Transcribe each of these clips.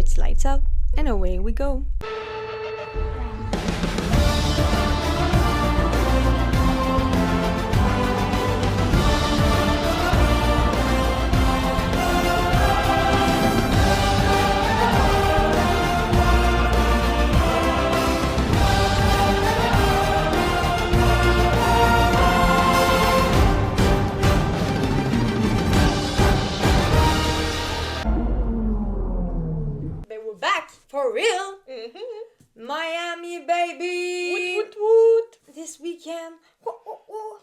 It's lights out and away we go. For real? Miami, baby! Woot, woot, woot! This weekend.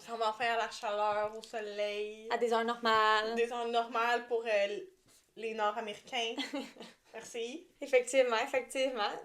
Ça va faire la chaleur au soleil. À des heures normales. Des heures normales pour les Nord-Américains. Merci. Effectivement.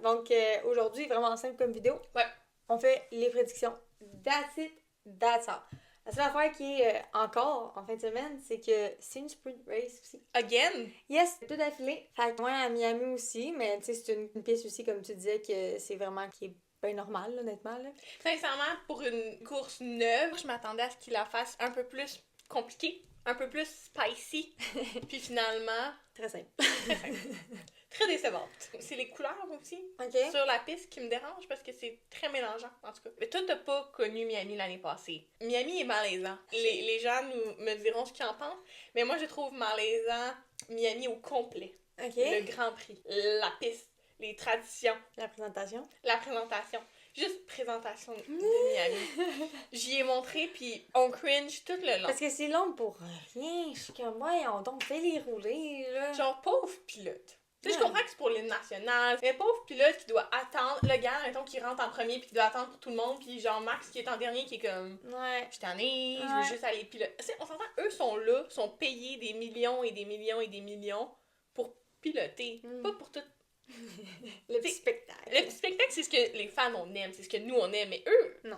Donc, aujourd'hui, vraiment simple comme vidéo. Ouais. On fait les prédictions. That's it, that's all. La seule affaire qui est encore en fin de semaine, c'est que c'est une sprint race aussi. Again? Yes, tout d'affilée. Fait que moi, à Miami aussi, mais tu sais, c'est une piste aussi, comme tu disais, que c'est vraiment qui est bien normal, là, honnêtement. Là. Sincèrement, pour une course neuve, je m'attendais à ce qu'il la fasse un peu plus compliquée, un peu plus spicy. Puis finalement... Très simple. Très décevante. C'est les couleurs aussi sur la piste qui me dérange parce que c'est très mélangeant, en tout cas. Mais toi, t'as pas connu Miami l'année passée. Miami est malaisant. Les gens me diront ce qu'ils en pensent, mais moi, je trouve malaisant Miami au complet. Le Grand Prix, la piste, les traditions. La présentation. Juste présentation de Miami. J'y ai montré, puis on cringe tout le long. Parce que c'est long pour rien. Je suis comme, voyons donc, fais-les rouler, là. Genre, pauvre pilote. Tu sais, je comprends que c'est pour l'hymne national, mais pauvre pilote qui doit attendre, le gars, mettons, qui rentre en premier, puis qui doit attendre pour tout le monde, puis genre Max qui est en dernier, qui est comme, je suis tannée, je veux juste aller piloter. Tu sais, on s'entend, eux sont là, sont payés des millions et des millions et des millions pour piloter, pas pour tout. Le petit spectacle. Le petit spectacle, c'est ce que les fans on aime, c'est ce que nous on aime, mais eux, non.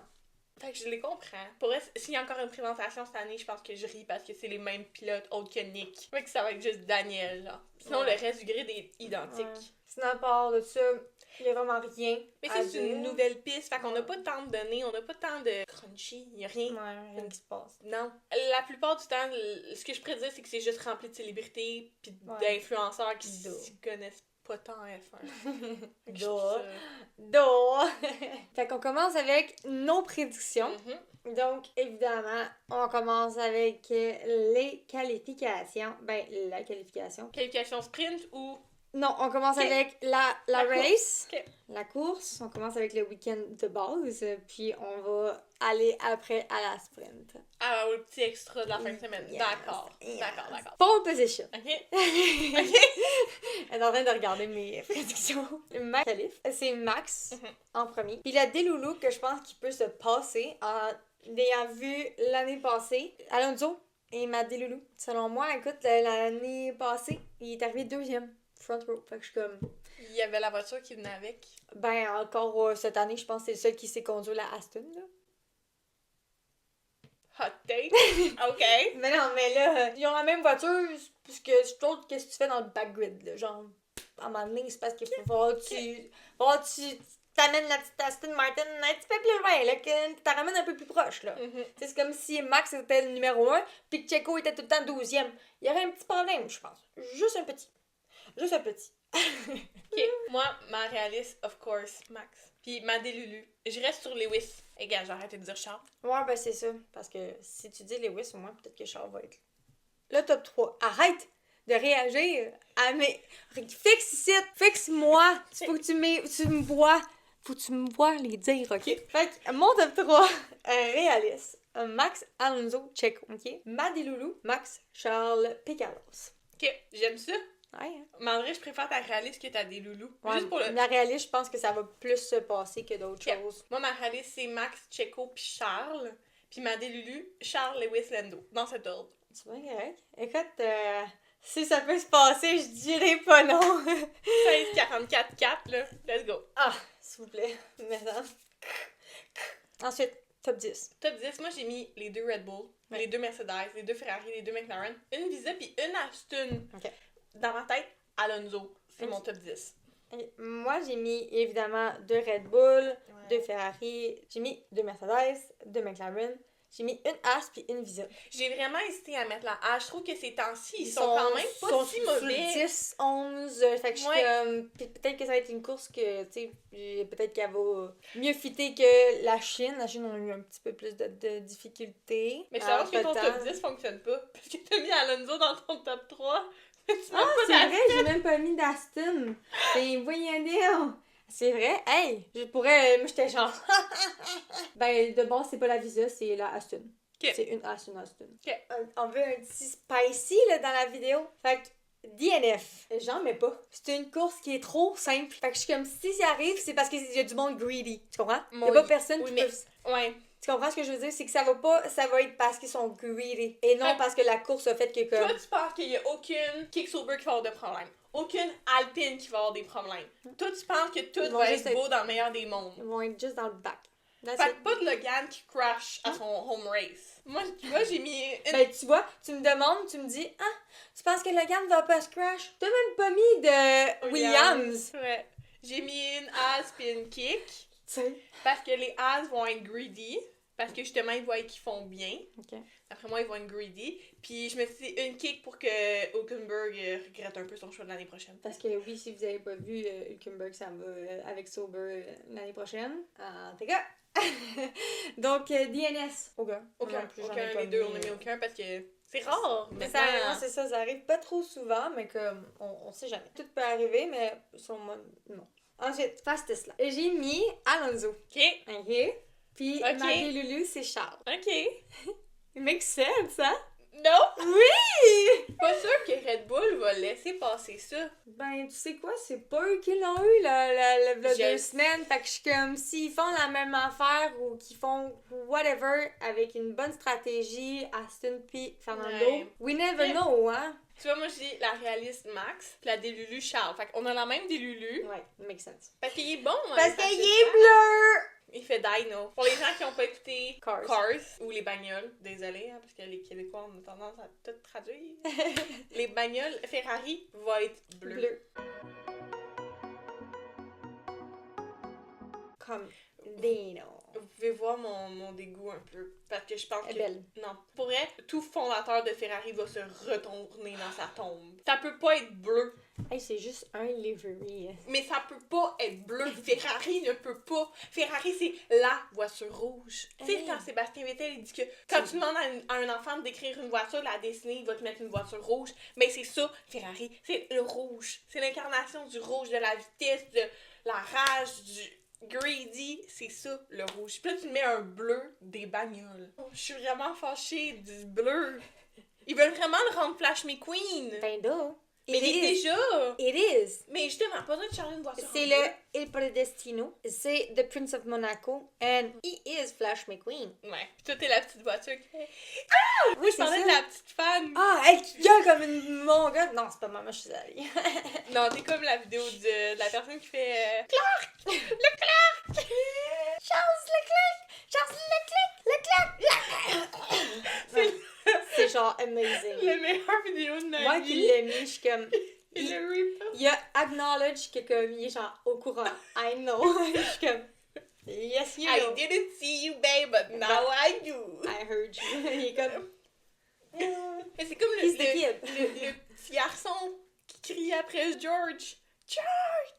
Fait que je les comprends. Pour eux, s'il y a encore une présentation cette année, je pense que je ris parce que c'est les mêmes pilotes autres que Nick. Fait que ça va être juste Daniel, genre. Sinon, le reste du grid est identique. Ouais. Sinon, à part de ça, il y a vraiment rien. Mais c'est une nouvelle piste, fait qu'on n'a pas tant de données, on n'a pas tant de crunchy, il y a rien. Ouais, rien qui se passe. Non. La plupart du temps, ce que je pourrais dire, c'est que c'est juste rempli de célébrités pis d'influenceurs qui s'y connaissent pas tant F1. Fait qu'on commence avec nos prédictions. Donc, évidemment, on commence avec les qualifications. Ben, la qualification. Qualification sprint ou... Non, on commence avec la race, la course. On commence avec le week-end de base, puis on va aller après à la sprint. Ah, le petit extra de la fin de semaine. Yes. D'accord. Pole position. OK. Elle est en train de regarder mes prédictions. Ma qualif, c'est Max en premier. Puis la Deloulou que je pense qu'il peut se passer en ayant vu l'année passée, Alonso et ma Deloulou. Selon moi, écoute, l'année passée, il est arrivé deuxième. Front row. Fait que je suis comme... Il y avait la voiture qui venait avec. Ben, encore cette année, je pense que c'est le seul qui s'est conduit la Aston, là. Hot take. OK. Mais non, mais là, ils ont la même voiture, parce que je trouve qu'est-ce que tu fais dans le backgrid, là. Genre, à un moment donné, c'est parce qu'il faut voir tu t'amènes la petite Aston Martin un petit peu plus loin, là, que tu la ramènes un peu plus proche, là. C'est comme si Max était le numéro 1, puis que Checo était tout le temps 12e. Il y aurait un petit problème, je pense. Juste un petit. OK. Moi, ma réaliste, of course, Max. Puis ma Delulu. Je reste sur Lewis. Et gars, j'ai arrêté de dire Charles. Ouais, ben c'est ça. Parce que si tu dis Lewis, au moins, peut-être que Charles va être le top 3. Arrête de réagir à mes... Fixe-moi. Faut que tu me vois. Faut que tu me vois les dire, OK? Fait que mon top 3, réaliste. Max, Alonso, Checo, OK? Ma Delulu, Max, Charles, Picalos. OK, j'aime ça. Ouais. Hein? Mais André, je préfère ta réaliste que ta Deloulou. Ouais, juste pour le... La réaliste, je pense que ça va plus se passer que d'autres choses. Moi, ma réaliste, c'est Max, Checo puis Charles. Puis ma Delulu, Charles, Lewis, Lando. Dans cet ordre. C'est bien correct. Écoute, si ça peut se passer, je dirais pas non. 16-44-4, là. Let's go. Ah, s'il vous plaît. Maintenant. Ensuite, top 10. Top 10, moi, j'ai mis les 2 Red Bull, les 2 Mercedes, les 2 Ferrari, les 2 McLaren, une Visa puis une Aston. OK. Dans ma tête, Alonso, c'est mon top 10. Moi, j'ai mis évidemment 2 Red Bull, 2 Ferrari, j'ai mis 2 Mercedes, 2 McLaren, J'ai mis une As puis une Visa. J'ai vraiment hésité à mettre la A. Je trouve que ces temps-ci, ils sont quand même pas si mauvais. 10, 11. Fait que je suis comme. Peut-être que ça va être une course que, tu sais, peut-être qu'elle va mieux fitter que la Chine. La Chine, on a eu un petit peu plus de difficultés. Mais je pense que ton top 10 fonctionne pas. Parce que t'as mis Alonso dans ton top 3. C'est vrai, j'ai même pas mis d'Aston. Et voyons. C'est vrai? Hey! Je pourrais. Moi, j'étais genre. Ben, de base, c'est pas la Visa, c'est la Aston. Okay. C'est une Aston. Okay. On veut un petit spicy là, dans la vidéo. Fait que DNF. J'en mets pas. C'est une course qui est trop simple. Fait que je suis comme, si ça arrive, c'est parce qu'il y a du monde greedy. Tu comprends? Il y a pas personne qui peut. Ouais. Tu comprends ce que je veux dire? C'est que ça va être parce qu'ils sont greedy. Et non parce que la course a fait que comme. Toi, tu penses qu'il y a aucune kick-sober qui va avoir de problème. Aucune Alpine qui va avoir des problèmes. Toi, tu penses que tout va être beau dans le meilleur des mondes. Ils vont être juste dans le bac. Fait que pas de Logan qui crash à son home race. Moi, tu vois, j'ai mis une... Ben, tu vois, tu me demandes, tu me dis, tu penses que Logan va pas se crash? T'as même pas mis de Williams. Ouais. J'ai mis une As pis une kick. Tu sais. Parce que les As vont être greedy. Parce que justement, ils voient qu'ils font bien. OK. Après moi, ils vont être greedy. Puis je me suis dit une kick pour que Hülkenberg regrette un peu son choix de l'année prochaine. Parce que oui, si vous avez pas vu Hülkenberg, ça va avec Sauber l'année prochaine. En tout cas. Donc, DNS. Aucun Les deux, on a mis aucun parce que c'est rare. C'est ça, ça arrive pas trop souvent, mais comme on sait jamais. Tout peut arriver, mais sur moi, non. Ensuite, fastest là. J'ai mis Alonso. OK. Puis ma Loulou, c'est Charles. OK. It makes sense, hein? Non? Oui! Pas sûr que Red Bull va laisser passer ça. Ben, tu sais quoi? C'est pas eux qui l'ont eu, la 2 semaines. Fait que je suis comme, s'ils font la même affaire ou qu'ils font whatever avec une bonne stratégie, Aston puis Fernando, we never know, hein? Tu vois, moi, je dis la réaliste Max, pis la Délulu Charles. Fait qu'on a la même Délulu. Ouais, it makes sense. Parce qu'il est bon, hein. Parce qu'il est bleu! Il fait Dino. Pour les gens qui n'ont pas écouté Cars ou les bagnoles, désolé, hein, parce que les Québécois ont tendance à tout traduire. Les bagnoles, Ferrari va être bleu. Comme Dino. Vous pouvez voir mon dégoût un peu. Parce que je pense que... Belle. Non. Pour vrai, tout fondateur de Ferrari va se retourner dans sa tombe. Ça peut pas être bleu. Hey, c'est juste un livery. Mais ça peut pas être bleu. Ferrari ne peut pas. Ferrari, c'est la voiture rouge. Tu sais, quand Sébastien Vettel, il dit que quand tu demandes à un enfant de décrire une voiture, la dessiner, il va te mettre une voiture rouge. Mais c'est ça, Ferrari. C'est le rouge. C'est l'incarnation du rouge, de la vitesse, de la rage, du greedy. C'est ça, le rouge. Puis là, tu mets un bleu des bagnoles. Je suis vraiment fâchée du bleu. Ils veulent vraiment le rendre Flash McQueen. Ben da. Mais il est déjà! It is! Mais justement, pas besoin de changer une voiture. C'est le Il Predestino. C'est The Prince of Monaco. And he is Flash McQueen. Ouais. Puis toi, t'es la petite voiture qui fait... Ah! Oui, je parlais de la petite fan. Ah, elle qui gueule comme une mongole. Non, c'est pas moi, je suis allée. Non, t'es comme la vidéo de la personne qui fait... Clark! Le Clark! Charles Leclerc! C'est genre amazing. La meilleure vidéo de ma vie. Moi qui l'ai mis, je suis comme... Il a acknowledge que comme il est genre au courant. I know. Je suis comme... Yes, you know. I didn't see you, babe, but now I do. I heard you. Il est comme... Mais c'est comme le petit garçon qui crie après George. George!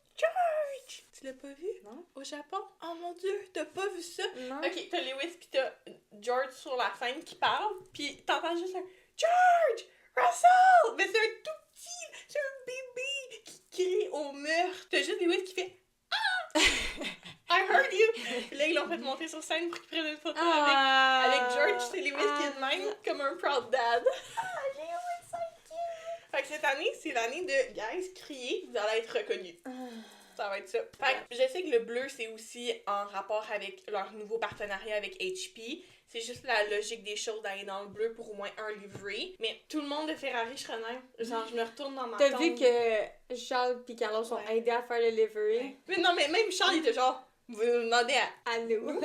Tu l'as pas vu? Non. Au Japon? Oh mon Dieu, t'as pas vu ça? Non. Ok, t'as Lewis pis t'as George sur la scène qui parle, pis t'entends juste un George! Russell! Mais c'est un tout petit, c'est un bébé qui crie au meurtre. T'as juste Lewis qui fait Ah! I heard you! Puis là, ils l'ont fait monter sur scène pour qu'ils prennent une photo avec George. C'est Lewis qui est de même, comme un proud dad. Lewis, so cute! Fait que cette année, c'est l'année de guys, crier, vous allez être reconnus. Ça va être ça. Fait que je sais que le bleu, c'est aussi en rapport avec leur nouveau partenariat avec HP. C'est juste la logique des choses d'aller dans le bleu pour au moins un livré. Mais tout le monde de Ferrari, je serais même. Genre, je me retourne dans ma tombe. T'as vu que Charles et Carlos ont aidé à faire le livery? Ouais. Mais non, mais même Charles, il était genre, vous nous demandez à nous.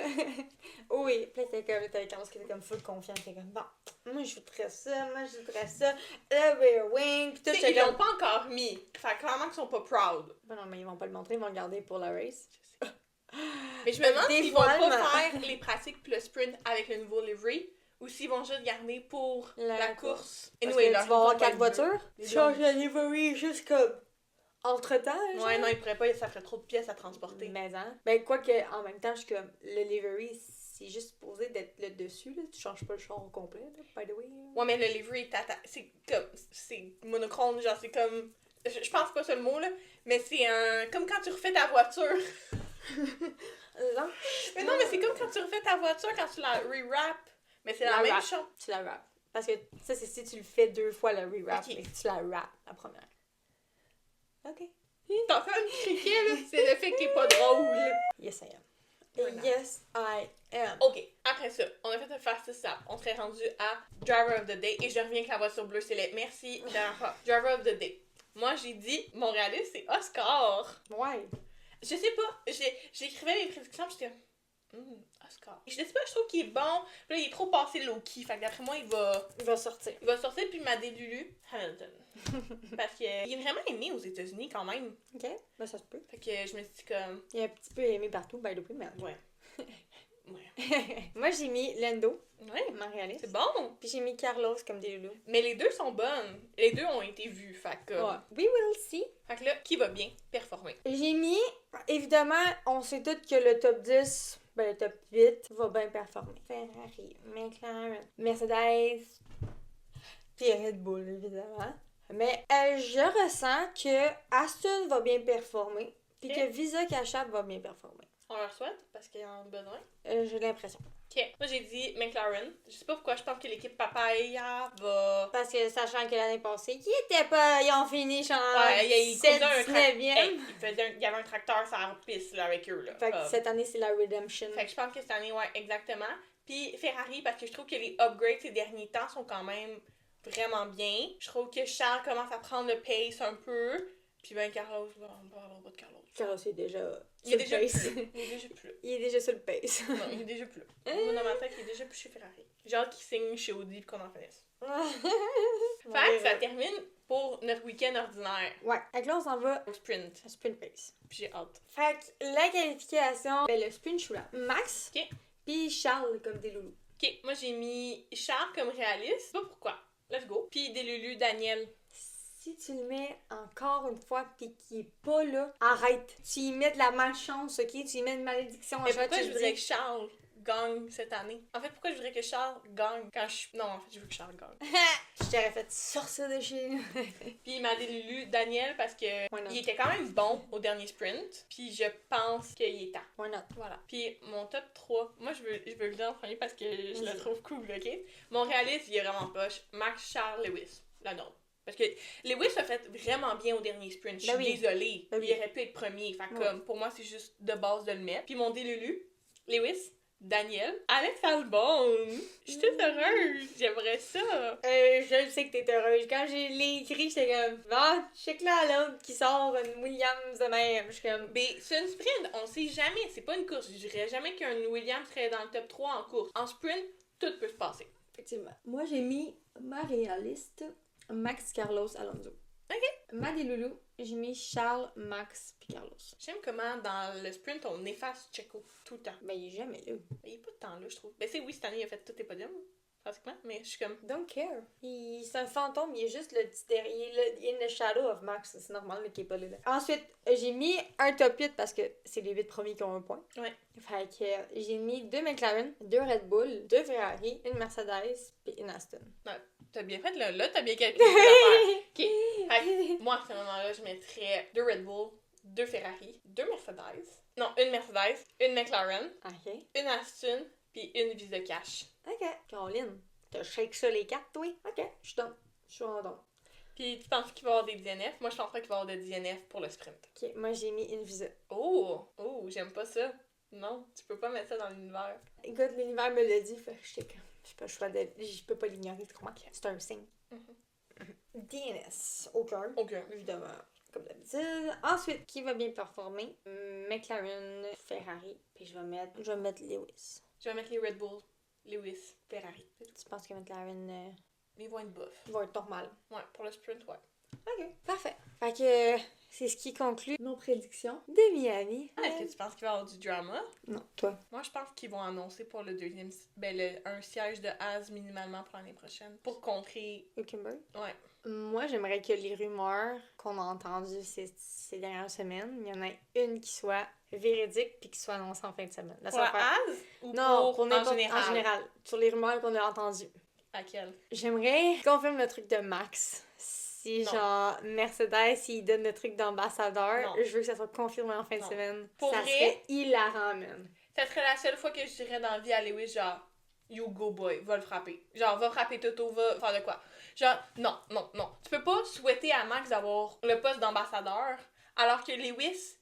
Oui, puis là, t'avais Carlos qui était comme full confiant. T'es comme, bon, moi je voudrais ça, le rear wing. Puis tout, ils l'ont pas encore mis. Fait que clairement qu'ils sont pas proud. Ben non, mais ils vont pas le montrer, ils vont le garder pour la race. Mais je me demande s'ils vont pas faire les pratiques plus le sprint avec le nouveau livery. ou s'ils vont juste garder pour la course. Parce que tu vas avoir 4 voitures. Tu changes la livery juste comme entre-temps. Genre. Ouais, non, ils pourraient pas, ça ferait trop de pièces à transporter. Mais ben, quoi que, en même temps, je suis comme, le livery, c'est juste supposé d'être le dessus, là. Tu changes pas le char au complet, là, by the way. Ouais, mais le livery, c'est comme, c'est monochrome, genre, c'est comme, je pense pas ça le mot, là, mais c'est comme quand tu refais ta voiture. Non. Mais non, mais c'est comme quand tu refais ta voiture, quand tu la re-wrap. Mais c'est la même chose. Tu la wrap. Parce que ça, c'est si tu le fais 2 fois le re-wrap, Okay. mais si tu la wrap la première. OK. T'as fait un criquet, là, c'est le fait que t'es pas drôle. Yes, I am. Yes, I am. Ok, après ça, on a fait un fastest stop. On serait rendu à Driver of the Day et je reviens avec la voiture bleue, c'est les merci, dernière fois. Driver of the Day. Moi, j'ai dit, Montréalais, c'est Oscar. Ouais. Je sais pas, j'écrivais mes prédictions pis j'étais Oscar. Je sais pas, je trouve qu'il est bon. Puis là, il est trop passé low-key. Fait que d'après moi, il va sortir. Il va sortir puis m'a délulu Hamilton. Parce qu'il est vraiment aimé aux États-Unis quand même. OK, ben ça se peut. Fait que je me suis dit comme. Il est un petit peu aimé partout, by the way, mais. Ouais. Ouais. Moi, j'ai mis Lando, Ouais. Montréalais. C'est bon. Puis j'ai mis Carlos comme des loulous. Mais les deux sont bonnes. Les deux ont été vus. Fait que. Ouais. We will see. Fait que là, qui va bien performer? J'ai mis, évidemment, on sait tous que le top 10, ben le top 8 va bien performer. Ferrari, McLaren, Mercedes, puis Red Bull, évidemment. Mais je ressens que Aston va bien performer, puis que Visa Cash-App va bien performer. On leur souhaite parce qu'ils en ont besoin. J'ai l'impression. Ok. Moi, j'ai dit McLaren. Je sais pas pourquoi, je pense que l'équipe Papaya va. Parce que sachant que l'année passée, ils ont fini genre Ouais, 7 9e. Il y avait un tracteur sur la piste là, avec eux. Là. Fait que cette année, c'est la Redemption. Fait que je pense que cette année, ouais, exactement. Puis Ferrari, parce que je trouve que les upgrades ces derniers temps sont quand même vraiment bien. Je trouve que Charles commence à prendre le pace un peu. Puis ben Carlos, on va avoir pas de Carlos. Carlos est déjà. Il est déjà plus. Il est déjà plus. Il est déjà sur le pace. Non, il est déjà plus. Moi, dans ma tête, il est déjà plus chez Ferrari. J'ai hâte qu'il signe chez Audi et qu'on en finisse. Fait que ça termine pour notre week-end ordinaire. Ouais, avec là, on s'en va Au sprint. au sprint race. Puis j'ai hâte. Fait que la qualification, ben le sprint, je suis là. Max, Ok. puis Charles comme des loulous. Ok, moi j'ai mis Charles comme réaliste. Je sais pas pourquoi. Let's go. Puis Delulu, Daniel. Si tu le mets encore une fois pis qu'il est pas là, arrête. Tu y mets de la malchance, ok? Tu y mets une malédiction. Mais pourquoi je voudrais que Charles gagne cette année? En fait, pourquoi je voudrais que Charles gagne quand je... Non, en fait, je veux que Charles gagne. Je t'aurais fait sortir de chez nous. Puis il m'a délulu Daniel parce que il était quand même bon au dernier sprint. Puis je pense qu'il est temps. Why not? Voilà. Puis mon top 3, moi je veux le dire en premier parce que je le trouve cool, ok? Mon réaliste, il est vraiment poche. Max, Charles, Lewis. La norme. Parce que Lewis a fait vraiment bien au dernier sprint. Je suis désolée. Il aurait pu être premier. Fait que comme, pour moi, c'est juste de base de le mettre. Puis mon délulu, Lewis, Daniel, Alex Albon. Je suis toute heureuse. J'aimerais ça. Je le sais que t'es heureuse. Quand je l'ai écrit, j'étais comme, check là l'autre qui sort une Williams de même. Je suis comme, Mais c'est une sprint, on sait jamais. C'est pas une course. Je dirais jamais qu'un Williams serait dans le top 3 en course. En sprint, tout peut se passer. effectivement. Moi, j'ai mis ma réaliste, Max, Carlos, Alonso. Ok. Ma des loulous, j'ai mis Charles, Max, puis Carlos. J'aime comment dans le sprint, on efface Checo tout le temps. Ben, il est jamais là. Il est pas de temps là, je trouve. Ben, c'est oui, cette année, il a fait tous les podiums, pratiquement, mais je suis comme. Don't care. C'est un fantôme, il est juste le petit derrière. Il est in the shadow of Max, c'est normal qu'il est pas là. Ensuite, j'ai mis un top 8 parce que c'est les 8 premiers qui ont un point. Ouais. Fait que j'ai mis 2 McLaren, 2 Red Bull, 2 Ferrari, une Mercedes, puis une Aston. Ouais, t'as bien fait, là, t'as bien calculé tes affaires. Ok. Fait que moi, à ce moment-là, je mettrais 2 Red Bull, 2 Ferrari, 2 Mercedes. Non, une Mercedes, une McLaren, Ok. une Aston, puis une Visa Cash. Ok. Caroline, t'as shake ça les 4, toi? Ok. Je suis dans. Je suis en don. Puis tu penses qu'il va y avoir des DNF? Moi, je penserais qu'il va y avoir des DNF pour le sprint. Ok, moi j'ai mis une Visa. Oh, j'aime pas ça. Non, tu peux pas mettre ça dans l'univers. Écoute, l'univers me l'a dit, fait que j'étais comme. Je peux pas l'ignorer, tu comprends? C'est un signe. DNS, aucun. Aucun. Évidemment, comme d'habitude. Ensuite, qui va bien performer? McLaren, Ferrari, puis je vais mettre Lewis. Je vais mettre les Red Bull, Lewis, Ferrari. Tu penses que McLaren Mais ils vont être bof. va être normal? Ouais, pour le sprint, ouais. OK, parfait. Fait que c'est ce qui conclut nos prédictions de Miami. Est-ce que tu penses qu'il va y avoir du drama? Non, toi. Moi, je pense qu'ils vont annoncer pour le deuxième... un siège de Az minimalement pour l'année prochaine. Pour contrer... Hülkenberg? Ouais. Moi, j'aimerais que les rumeurs qu'on a entendues ces dernières semaines, il y en ait une qui soit véridique puis qui soit annoncée en fin de semaine. Pour la Az? Ou non, pour en général. Sur les rumeurs qu'on a entendues. Laquelle? J'aimerais qu'on filme le truc de Max. Si, genre, Mercedes, s'il donne le truc d'ambassadeur, je veux que ça soit confirmé en fin de semaine. Pour ça vrai, serait hilarant, man. Ça serait la seule fois que je dirais dans la vie à Lewis, genre, you go boy, va le frapper. Genre, va frapper Toto, va faire de quoi. Genre, non. Tu peux pas souhaiter à Max d'avoir le poste d'ambassadeur alors que Lewis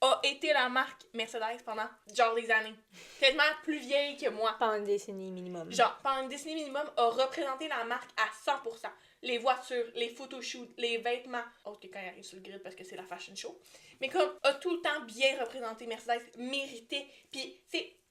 a été la marque Mercedes pendant, genre, des années. Tellement plus vieille que moi. Pendant une décennie minimum. Genre, pendant une décennie minimum, a représenté la marque à 100%. Les voitures, les photoshoots, les vêtements. Autre que quand il arrive sur le grid parce que c'est la fashion show. Mais comme, a tout le temps bien représenté Mercedes, mérité. Puis,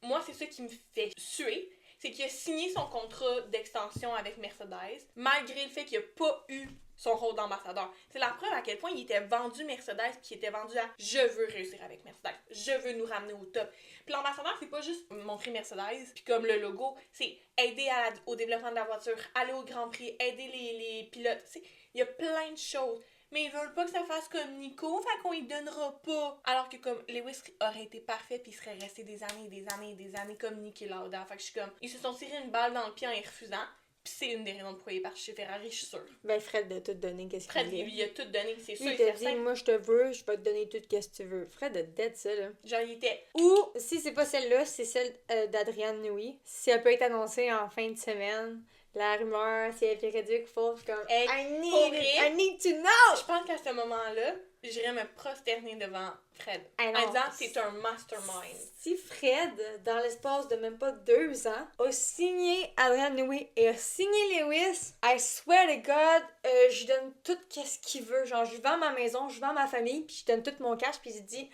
moi, c'est ça qui me fait suer. C'est qu'il a signé son contrat d'extension avec Mercedes, malgré le fait qu'il n'a pas eu son rôle d'ambassadeur. C'est la preuve à quel point il était vendu Mercedes, puis il était vendu à « je veux réussir avec Mercedes, je veux nous ramener au top ». Puis l'ambassadeur, c'est pas juste montrer Mercedes, puis comme le logo, c'est aider au développement de la voiture, aller au Grand Prix, aider les pilotes. Il y a plein de choses. Mais ils veulent pas que ça fasse comme Nico, fait qu'on y donnera pas. Alors que comme Lewis aurait été parfait puis il serait resté des années comme Niki Lauda. Fait que je suis comme, ils se sont tirés une balle dans le pied en y refusant. Pis c'est une des raisons de pourquoi il est parti chez Ferrari, je suis sûre. Ben Fred a tout donné, qu'est-ce qu'il voulait. Fred, il a tout donné, c'est sûr. Il t'a dit, moi je te veux, je vais te donner tout ce que tu veux. Fred a dead ça, là. Genre, il était... Ou, si c'est pas celle-là, c'est celle d'Adrienne Newey. Si elle peut être annoncée en fin de semaine, la rumeur, si elle est véridique, fausse, comme I need to know! Je pense qu'à ce moment-là, j'irais me prosterner devant Fred. En disant, c'est un mastermind. Si Fred, dans l'espace de même pas 2 ans, a signé Adrienne Newey et a signé Lewis, I swear to God, je lui donne tout ce qu'il veut. Genre, je lui vends ma maison, je vends ma famille, puis je donne tout mon cash, puis il dit,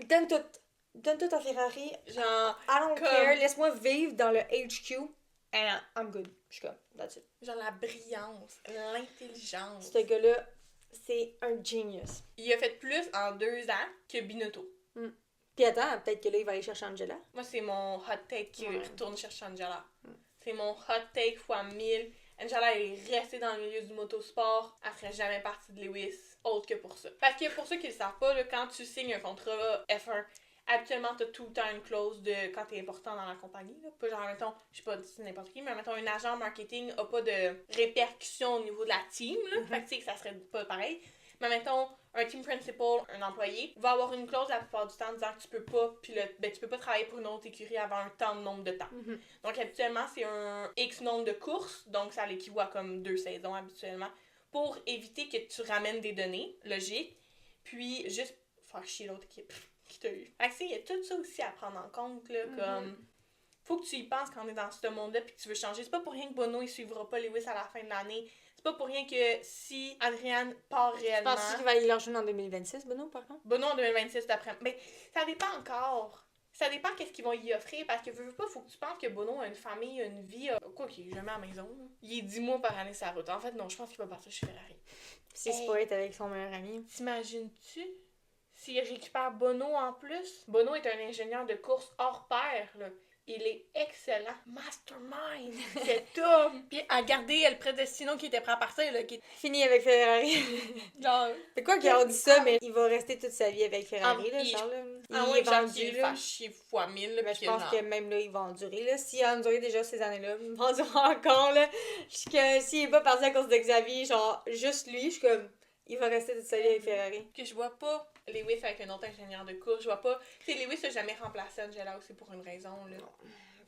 donne tout à Ferrari. Genre, I don't care, laisse-moi vivre dans le HQ. And I'm good. Je suis comme, that's it. Genre la brillance, l'intelligence. Ce gars-là, c'est un genius. Il a fait plus en 2 ans que Binotto. Puis attends, peut-être que là, il va aller chercher Angela. Moi, c'est mon hot take qui retourne chercher Angela. C'est mon hot take fois 1000. Angela, elle est restée dans le milieu du motosport. Elle ferait jamais partie de Lewis, autre que pour ça. Parce que pour ceux qui le savent pas, là, quand tu signes un contrat F1, habituellement, t'as tout le temps une clause de quand t'es important dans la compagnie. Là. Pas genre, mettons, je sais pas si n'importe qui, mais mettons, un agent marketing a pas de répercussions au niveau de la team. Là. Fait que tu sais que ça serait pas pareil. Mais mettons, un team principal, un employé, va avoir une clause la plupart du temps disant que tu peux pas travailler pour une autre écurie avant un temps de nombre de temps. Donc habituellement, c'est un X nombre de courses, donc ça l'équivaut à comme 2 saisons habituellement, pour éviter que tu ramènes des données logiques, puis juste faire chier l'autre équipe qui t'a eu. Fait que il y a tout ça aussi à prendre en compte, là, comme... Faut que tu y penses quand on est dans ce monde-là pis que tu veux changer. C'est pas pour rien que Bono, il suivra pas Lewis à la fin de l'année. C'est pas pour rien que si Adrian part réellement... Je pense qu'il va aller leur jouer en 2026, Bono, par contre? Bono en 2026 d'après... Mais ça dépend encore. Ça dépend qu'est-ce qu'ils vont y offrir, parce que veux pas, faut que tu penses que Bono a une famille, une vie... Quoi qu'il est jamais à la maison. Là. Il est 10 mois par année sur la route. En fait, non, je pense qu'il va partir chez Ferrari. Si c'est pas être avec son meilleur ami. T'imagines-tu? S'il récupère Bono en plus? Bono est un ingénieur de course hors pair, là. Il est excellent. Mastermind! Cet homme! Puis à garder El Predestino qui était prêt à partir, là. Qui... Fini avec Ferrari. Genre... C'est quoi qu'ils ont dit ça, mais il va rester toute sa vie avec Ferrari, là, Charles. Il est vendu, là. Chier fois 1000, là. Mais je pense que même là, il va endurer, là. S'il a enduré déjà ces années-là, il va endurer encore, là. S'il est pas parti à cause de Xavier, genre, juste lui, je suis comme... Il va rester toute sa vie avec Ferrari. Que je vois pas Lewis avec un autre ingénieur de course. Je vois pas... Tu sais, Lewis a jamais remplacé Angela aussi pour une raison, là. Non.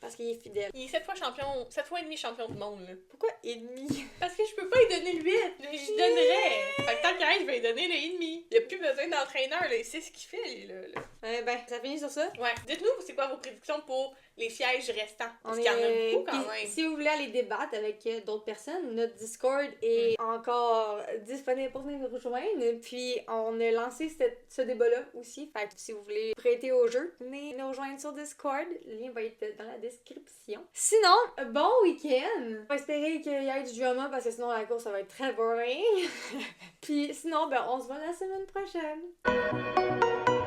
Parce qu'il est fidèle. Il est 7 fois et demi champion du monde, là. Pourquoi et demi? Parce que je peux pas lui donner le 8. Je donnerais. Fait que tant qu'il je vais lui donner le et demi. Il a plus besoin d'entraîneur, là. Il sait ce qu'il fait, lui, là. Ben, ça finit sur ça? Ouais. Dites-nous, c'est quoi vos prédictions pour les sièges restants. Parce qu'il y en a beaucoup quand même. Si vous voulez aller débattre avec d'autres personnes, notre Discord est encore disponible pour venir nous rejoindre. Puis on a lancé ce débat-là aussi. Fait que si vous voulez prêter au jeu, venez nous rejoindre sur Discord. Le lien va être dans la description. Sinon, bon week-end! On va espérer qu'il y ait du drama parce que sinon la course ça va être très boring. Puis sinon, on se voit la semaine prochaine.